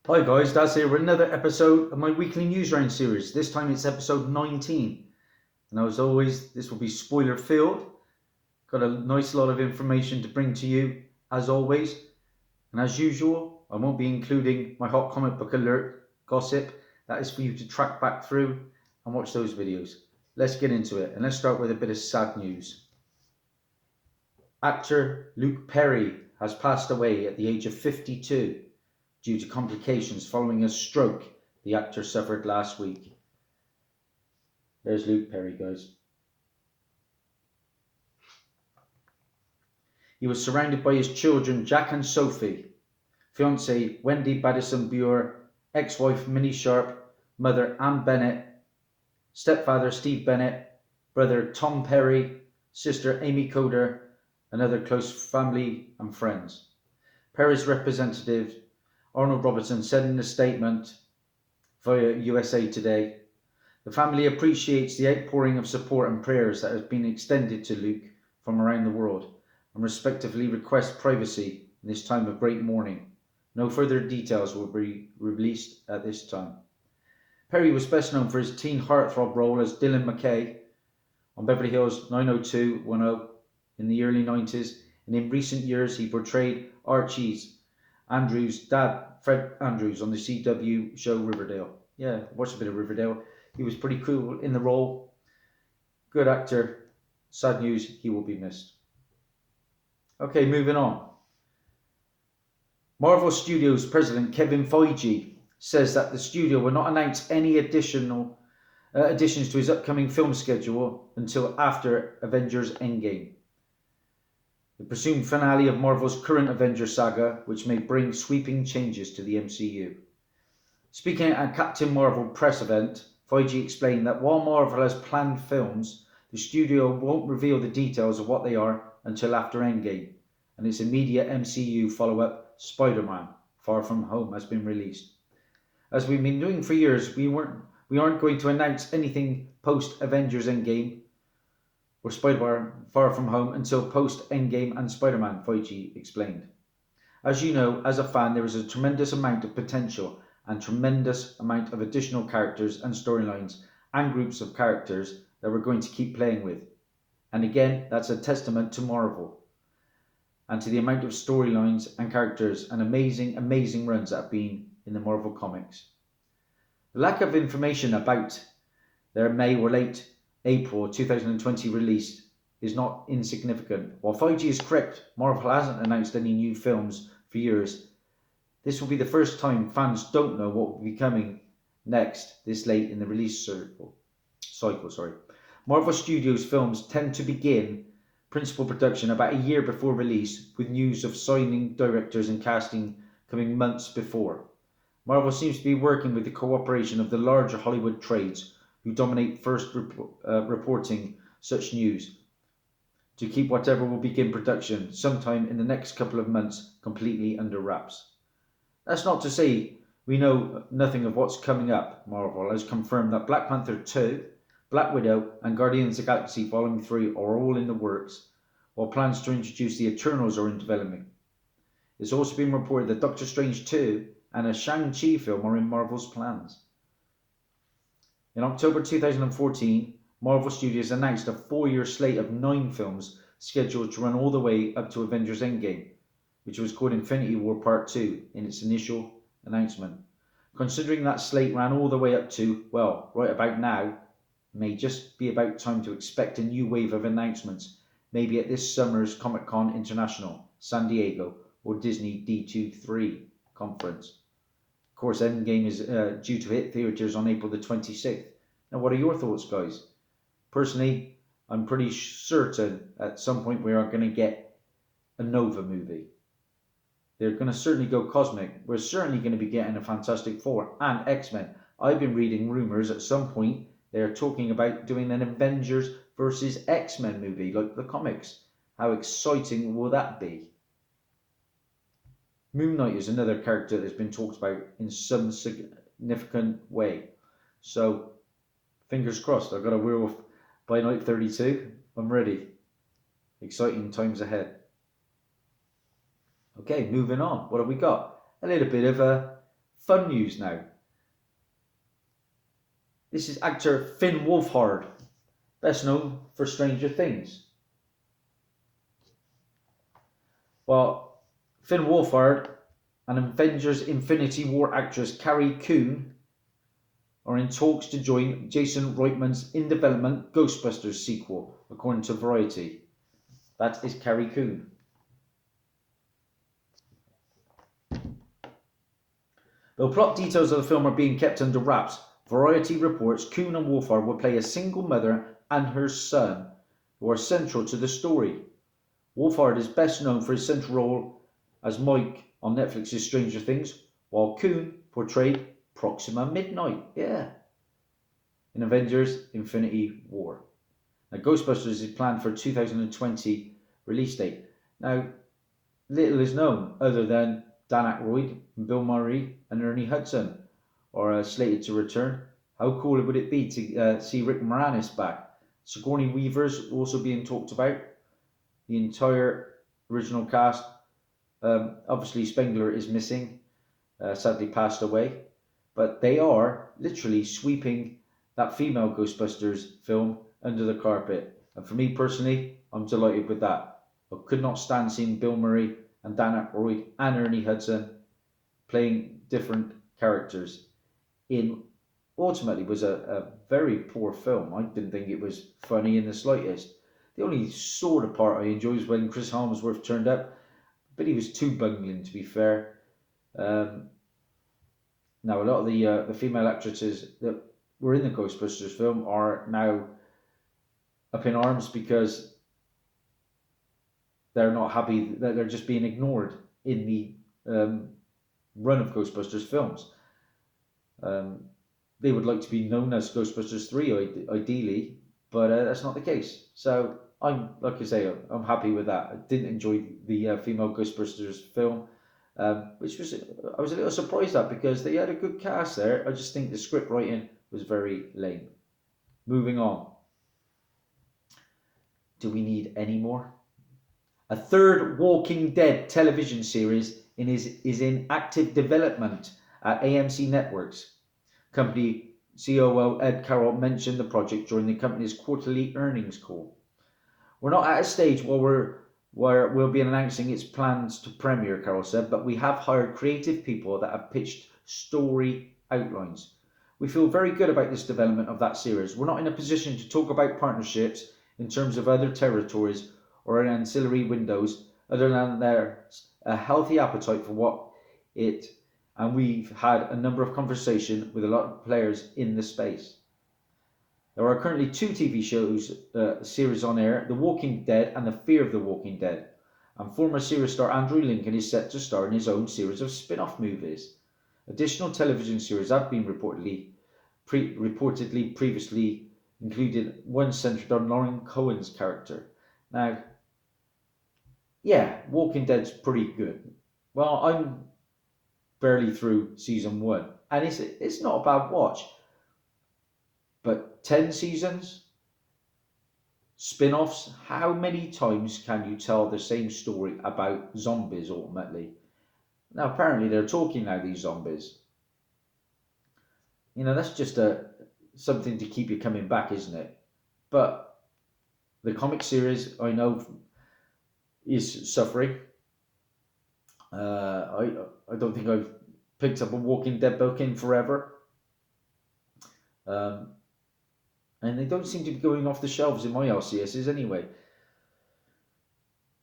Hi guys, Dazzie with another episode of my weekly Newsround series. This time it's episode 19. And as always, this will be spoiler filled. Got a nice lot of information to bring to you, as always. And as usual, I won't be including my hot comic book alert gossip. That is for you to track back through and watch those videos. Let's get into it, and let's start with a bit of sad news. Actor Luke Perry has passed away at the age of 52 due to complications following a stroke the actor suffered last week. There's Luke Perry, guys. He was surrounded by his children, Jack and Sophie, fiancée Wendy Badison Buer, ex-wife Minnie Sharp, mother Ann Bennett, stepfather Steve Bennett, brother Tom Perry, sister Amy Coder, and other close family and friends. Perry's representative Arnold Robertson said in a statement via USA Today, "The family appreciates the outpouring of support and prayers that has been extended to Luke from around the world and respectfully request privacy in this time of great mourning. No further details will be released at this time." Perry was best known for his teen heartthrob role as Dylan McKay on Beverly Hills 90210 in the early 90s, and in recent years he portrayed Archie's Andrews' dad, Fred Andrews, on the CW show Riverdale. Yeah, watched a bit of Riverdale. He was pretty cool in the role. Good actor. Sad news, he will be missed. Okay, moving on. Marvel Studios president Kevin Feige says that the studio will not announce any additions to his upcoming film schedule until after Avengers Endgame, the presumed finale of Marvel's current Avengers saga, which may bring sweeping changes to the MCU. Speaking at a Captain Marvel press event, Feige explained that while Marvel has planned films, the studio won't reveal the details of what they are until after Endgame, and its immediate MCU follow-up, Spider-Man: Far From Home, has been released. As we've been doing for years, we aren't going to announce anything post-Avengers Endgame or Spider-Man Far From Home until post-Endgame and Spider-Man, Feige explained. As you know, as a fan, there is a tremendous amount of potential and tremendous amount of additional characters and storylines and groups of characters that we're going to keep playing with. And again, that's a testament to Marvel and to the amount of storylines and characters and amazing runs that have been in the Marvel comics. The lack of information about their May or late April 2020 release is not insignificant. While Feige is correct, Marvel hasn't announced any new films for years. This will be the first time fans don't know what will be coming next this late in the release cycle. Marvel Studios films tend to begin principal production about a year before release, with news of signing directors and casting coming months before. Marvel seems to be working with the cooperation of the larger Hollywood trades, who dominate first reporting such news, to keep whatever will begin production sometime in the next couple of months completely under wraps. That's not to say we know nothing of what's coming up. Marvel has confirmed that Black Panther 2, Black Widow, and Guardians of the Galaxy Volume 3 are all in the works, while plans to introduce the Eternals are in development. It's also been reported that Doctor Strange 2 and a Shang-Chi film are in Marvel's plans. In October 2014, Marvel Studios announced a 4-year slate of 9 films scheduled to run all the way up to Avengers Endgame, which was called Infinity War Part 2 in its initial announcement. Considering that slate ran all the way up to, well, right about now, may just be about time to expect a new wave of announcements, maybe at this summer's Comic-Con International, San Diego, or Disney D23 conference. Of course, Endgame is due to hit theatres on April the 26th. Now, what are your thoughts, guys? Personally, I'm pretty certain at some point we are going to get a Nova movie. They're going to certainly go cosmic. We're certainly going to be getting a Fantastic Four and X-Men. I've been reading rumours at some point they're talking about doing an Avengers versus X-Men movie like the comics. How exciting will that be? Moon Knight is another character that's been talked about in some significant way. So, fingers crossed. I've got a werewolf by night 32. I'm ready. Exciting times ahead. Okay, moving on. What have we got? A little bit of a Fun news now. This is actor Finn Wolfhard, best known for Stranger Things. Well, Finn Wolfhard and Avengers Infinity War actress Carrie Coon are in talks to join Jason Reitman's in development Ghostbusters sequel, according to Variety. That is Carrie Coon. Though plot details of the film are being kept under wraps, Variety reports Coon and Wolfhard will play a single mother and her son, who are central to the story. Wolfhard is best known for his central role as Mike on Netflix's Stranger Things, while Coon portrayed Proxima Midnight, in Avengers Infinity War. Now, Ghostbusters is planned for 2020 release date. Now, little is known other than Dan Aykroyd, Bill Murray and Ernie Hudson are slated to return. How cool would it be to see Rick Moranis back? Sigourney Weaver's also being talked about. The entire original cast. Obviously Spengler is missing, sadly passed away. But they are literally sweeping that female Ghostbusters film under the carpet. And for me personally, I'm delighted with that. I could not stand seeing Bill Murray and Dan Aykroyd and Ernie Hudson playing different characters in ultimately was a very poor film. I didn't think it was funny in the slightest. The only sort of part I enjoyed was when Chris Hemsworth turned up, but he was too bungling, to be fair. Now, a lot of the female actresses that were in the Ghostbusters film are now up in arms because they're not happy that they're just being ignored in the run of Ghostbusters films. They would like to be known as Ghostbusters 3 ideally, but that's not the case. So I'm, like I say, I'm happy with that. I didn't enjoy the female Ghostbusters film, which I was a little surprised at because they had a good cast there. I just think the script writing was very lame. Moving on. Do we need any more? A third Walking Dead television series is in active development at AMC Networks. Company COO Ed Carroll mentioned the project during the company's quarterly earnings call. We're not at a stage where we'll be announcing its plans to premiere, Carroll said, but we have hired creative people that have pitched story outlines. We feel very good about this development of that series. We're not in a position to talk about partnerships in terms of other territories or ancillary windows, other than there's a healthy appetite for what it, and we've had a number of conversations with a lot of players in the space. There are currently 2 TV shows series on air, The Walking Dead and The Fear of the Walking Dead, and former series star Andrew Lincoln is set to star in his own series of spin-off movies. Additional television series have been reportedly previously included, one centered on Lauren Cohen's character. Now, yeah, Walking Dead's pretty good. Well, I'm barely through season 1, and it's not a bad watch. But 10 seasons, spin-offs, how many times can you tell the same story about zombies ultimately? Now apparently they're talking now, these zombies. You know, that's just something to keep you coming back, isn't it? But the comic series, I know, is suffering. I don't think I've picked up a Walking Dead book in forever. And they don't seem to be going off the shelves in my LCSs anyway.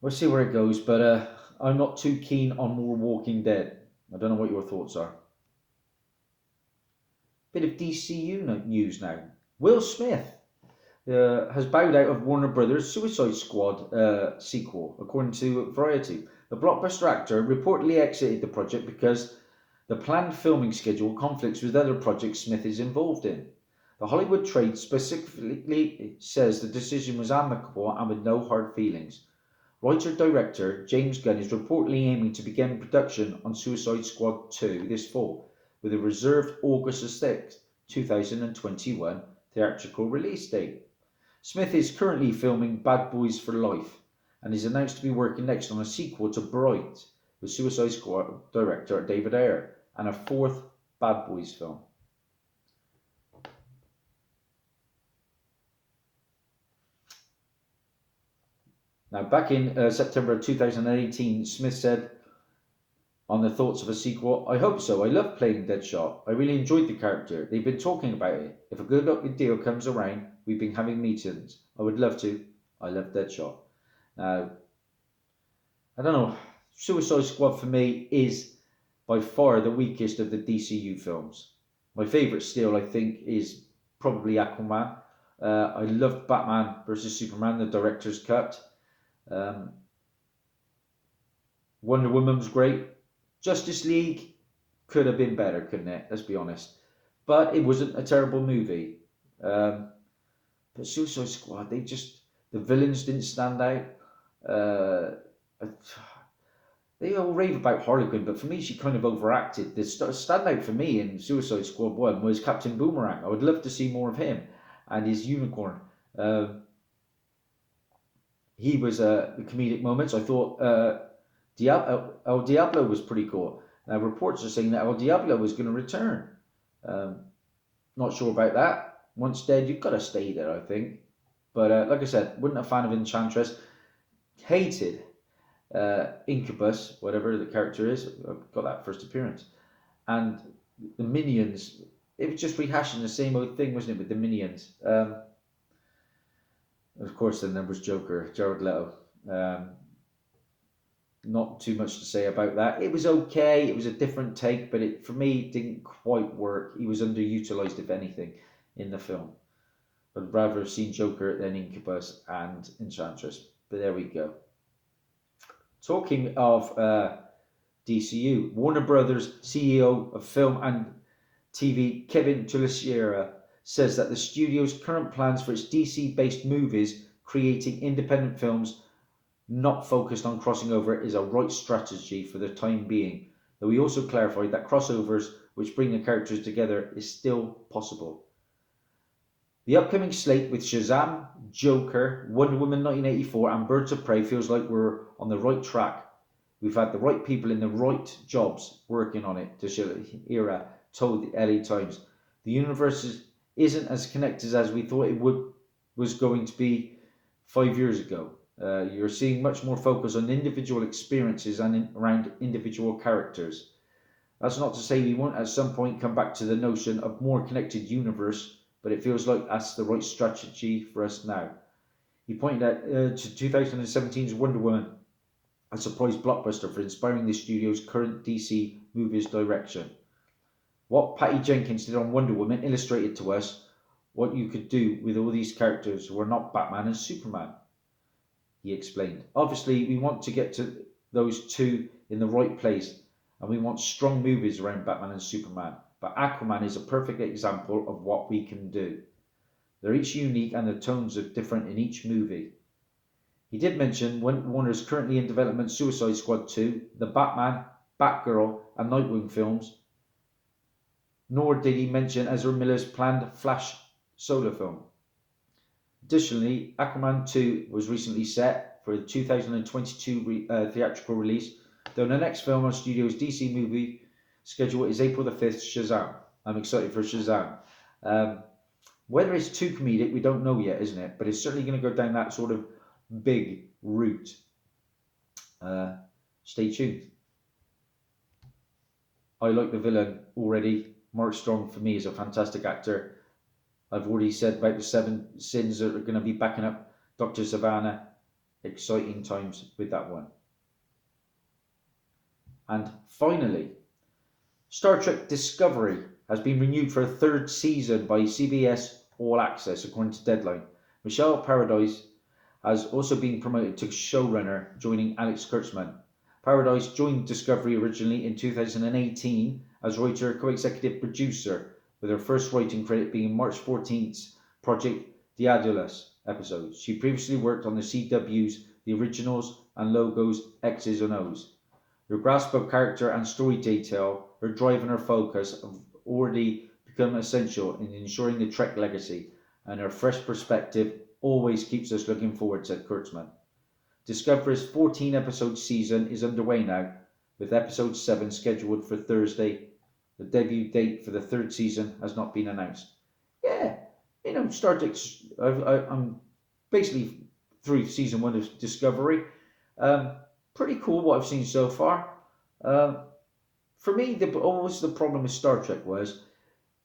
We'll see where it goes, but I'm not too keen on more Walking Dead. I don't know what your thoughts are. Bit of DCU news now. Will Smith has bowed out of Warner Brothers' Suicide Squad sequel, according to Variety. The blockbuster actor reportedly exited the project because the planned filming schedule conflicts with other projects Smith is involved in. The Hollywood Trade specifically says the decision was amicable and with no hard feelings. Writer-director James Gunn is reportedly aiming to begin production on Suicide Squad 2 this fall, with a reserved August 6, 2021 theatrical release date. Smith is currently filming Bad Boys for Life and is announced to be working next on a sequel to Bright with Suicide Squad director David Ayer and a 4th Bad Boys film. Now, back in September 2018, Smith said on the thoughts of a sequel, "I hope so. I love playing Deadshot. I really enjoyed the character. They've been talking about it. If a good deal comes around, we've been having meetings. I would love to. I love Deadshot." Now, I don't know. Suicide Squad for me is by far the weakest of the DCU films. My favourite still, I think, is probably Aquaman. I loved Batman versus Superman, the director's cut. Um, Wonder Woman was great. Justice League could have been better, couldn't it? Let's be honest. But it wasn't a terrible movie. But Suicide Squad, the villains didn't stand out. Uh, they all rave about Harley Quinn, but for me, she kind of overacted. The standout for me in Suicide Squad 1 was Captain Boomerang. I would love to see more of him and his unicorn. He was the comedic moments. I thought El Diablo was pretty cool. Now, reports are saying that El Diablo was going to return. Not sure about that. Once dead, you've got to stay there, I think. But like I said, wasn't a fan of Enchantress. Hated Incubus, whatever the character is. I got that first appearance. And the Minions, it was just rehashing the same old thing, wasn't it, with the Minions? Of course, then there was Joker, Jared Leto. Not too much to say about that. It was okay. It was a different take, but it for me didn't quite work. He was underutilized, if anything, in the film. I'd rather have seen Joker than Incubus and Enchantress. But there we go. Talking of DCU, Warner Brothers CEO of film and TV, Kevin Tulisiera, says that the studio's current plans for its DC-based movies, creating independent films not focused on crossing over, is a right strategy for the time being, though he also clarified that crossovers which bring the characters together is still possible. The upcoming slate with Shazam, Joker, Wonder Woman 1984 and Birds of Prey feels like we're on the right track. We've had the right people in the right jobs working on it, Tulisiera told the LA Times. The universe isn't as connected as we thought it was going to be 5 years ago. You're seeing much more focus on individual experiences and around individual characters. That's not to say we won't at some point come back to the notion of more connected universe, but it feels like that's the right strategy for us now. He pointed out to 2017's Wonder Woman, a surprise blockbuster for inspiring the studio's current DC movies direction. What Patty Jenkins did on Wonder Woman illustrated to us what you could do with all these characters who are not Batman and Superman, he explained. Obviously, we want to get to those two in the right place, and we want strong movies around Batman and Superman. But Aquaman is a perfect example of what we can do. They're each unique and the tones are different in each movie. He did mention Warner's currently in development Suicide Squad 2, the Batman, Batgirl and Nightwing films, nor did he mention Ezra Miller's planned Flash solo film. Additionally, Aquaman 2 was recently set for a 2022 theatrical release, though the next film on Studio's DC movie schedule is April the 5th, Shazam. I'm excited for Shazam. Whether it's too comedic, we don't know yet, isn't it? But it's certainly going to go down that sort of big route. Stay tuned. I like the villain already. Mark Strong, for me, is a fantastic actor. I've already said about the 7 sins that are going to be backing up Dr. Savannah. Exciting times with that one. And finally, Star Trek Discovery has been renewed for a 3rd season by CBS All Access, according to Deadline. Michelle Paradise has also been promoted to showrunner, joining Alex Kurtzman. Paradise joined Discovery originally in 2018 as writer, co-executive producer, with her first writing credit being March 14th's Project Daedalus episode. She previously worked on the CW's The Originals and Logos, X's and O's. Her grasp of character and story detail, her drive and her focus have already become essential in ensuring the Trek legacy, and her fresh perspective always keeps us looking forward, said Kurtzman. Discovery's 14-episode season is underway now, with episode 7 scheduled for Thursday, The debut date for the third season has not been announced. Yeah, Star Trek. I'm basically through season one of Discovery. Um, Pretty cool what I've seen so far. Uh, for me, almost the problem with Star Trek was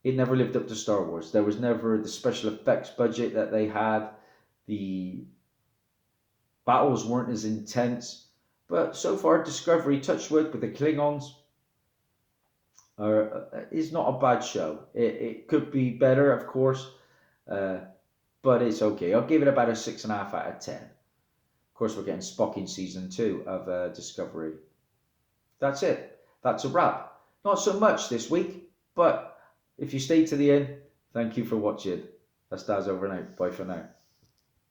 it never lived up to Star Wars. There was never the special effects budget that they had. The battles weren't as intense. But so far, Discovery, Touchwood with the Klingons, is not a bad show. It could be better, of course, uh, but it's okay. I'll give it about a 6.5 out of 10. Of course, we're getting Spock in season two of Discovery. That's it. That's a wrap. Not so much this week, but if you stayed to the end, thank you for watching. That's Daz over and out. Bye for now.